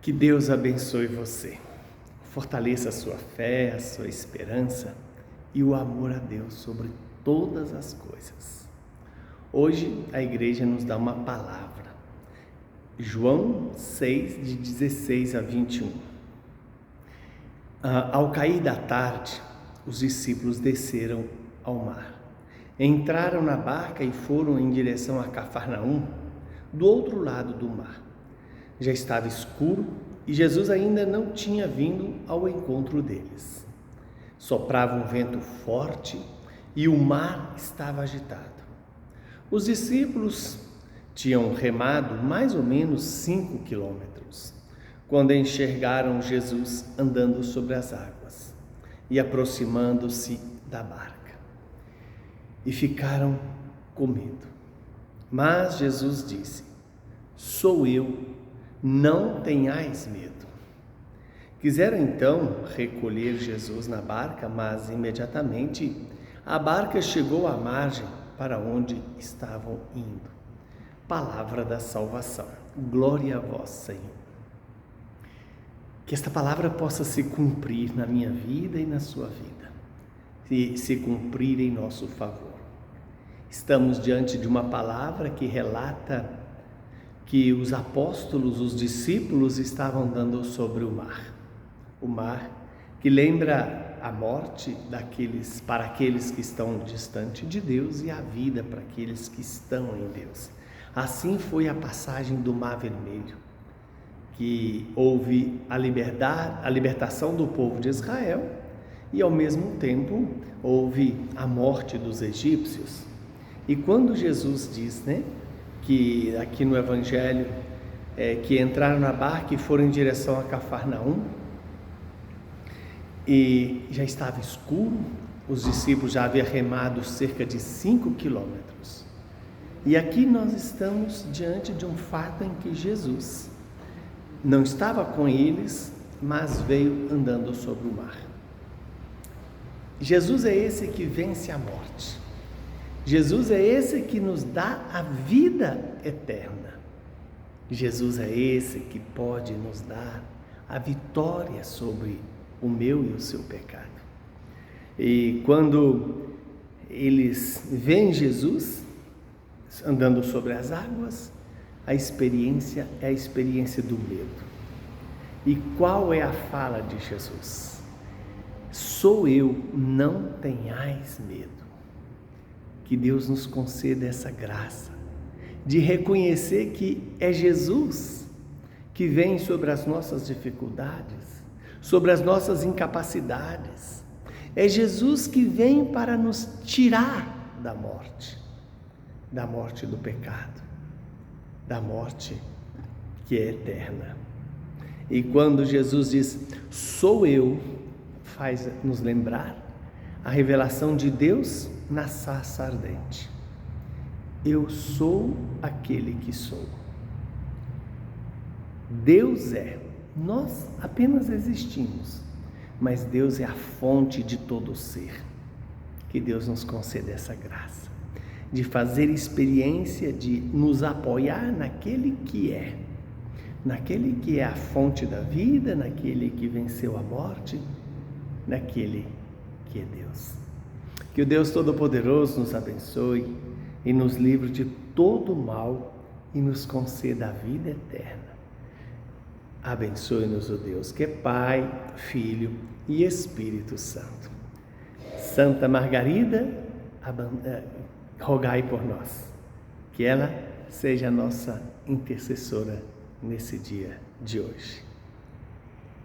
Que Deus abençoe você, fortaleça a sua fé, a sua esperança e o amor a Deus sobre todas as coisas. Hoje a igreja nos dá uma palavra, João 6, de 16 a 21. Ao cair da tarde, os discípulos desceram ao mar. Entraram na barca e foram em direção a Cafarnaum, do outro lado do mar. Já estava escuro e Jesus ainda não tinha vindo ao encontro deles. Soprava um vento forte e o mar estava agitado. Os discípulos tinham remado mais ou menos 5 quilômetros, quando enxergaram Jesus andando sobre as águas e aproximando-se da barca. E ficaram com medo. Mas Jesus disse: "Sou eu, não tenhais medo." Quiseram então recolher Jesus na barca, mas imediatamente a barca chegou à margem para onde estavam indo. Palavra da salvação. Glória a vós, Senhor. Que esta palavra possa se cumprir na minha vida e na sua vida, e se cumprir em nosso favor. Estamos diante de uma palavra que relata que os apóstolos, os discípulos estavam andando sobre o mar que lembra a morte para aqueles que estão distante de Deus e a vida para aqueles que estão em Deus. Assim foi a passagem do Mar Vermelho, que houve a libertação do povo de Israel e ao mesmo tempo houve a morte dos egípcios. E quando Jesus diz, que aqui no Evangelho, que entraram na barca e foram em direção a Cafarnaum, e já estava escuro, os discípulos já haviam remado cerca de 5 quilômetros. E aqui nós estamos diante de um fato em que Jesus não estava com eles, mas veio andando sobre o mar. Jesus é esse que vence a morte. Jesus é esse que nos dá a vida eterna. Jesus é esse que pode nos dar a vitória sobre o meu e o seu pecado. E quando eles veem Jesus andando sobre as águas, a experiência é a experiência do medo. E qual é a fala de Jesus? "Sou eu, não tenhais medo." Que Deus nos conceda essa graça de reconhecer que é Jesus que vem sobre as nossas dificuldades, sobre as nossas incapacidades. É Jesus que vem para nos tirar da morte do pecado, da morte que é eterna. E quando Jesus diz "sou eu", faz nos lembrar a revelação de Deus na sarça ardente. Eu sou aquele que sou. Deus é. Nós apenas existimos, mas Deus é a fonte de todo ser. Que Deus nos conceda essa graça de fazer experiência, de nos apoiar naquele que é a fonte da vida, naquele que venceu a morte, naquele que é Deus. Que o Deus Todo-Poderoso nos abençoe e nos livre de todo mal e nos conceda a vida eterna. Abençoe-nos o Deus que é Pai, Filho e Espírito Santo. Santa Margarida, rogai por nós, que ela seja a nossa intercessora nesse dia de hoje.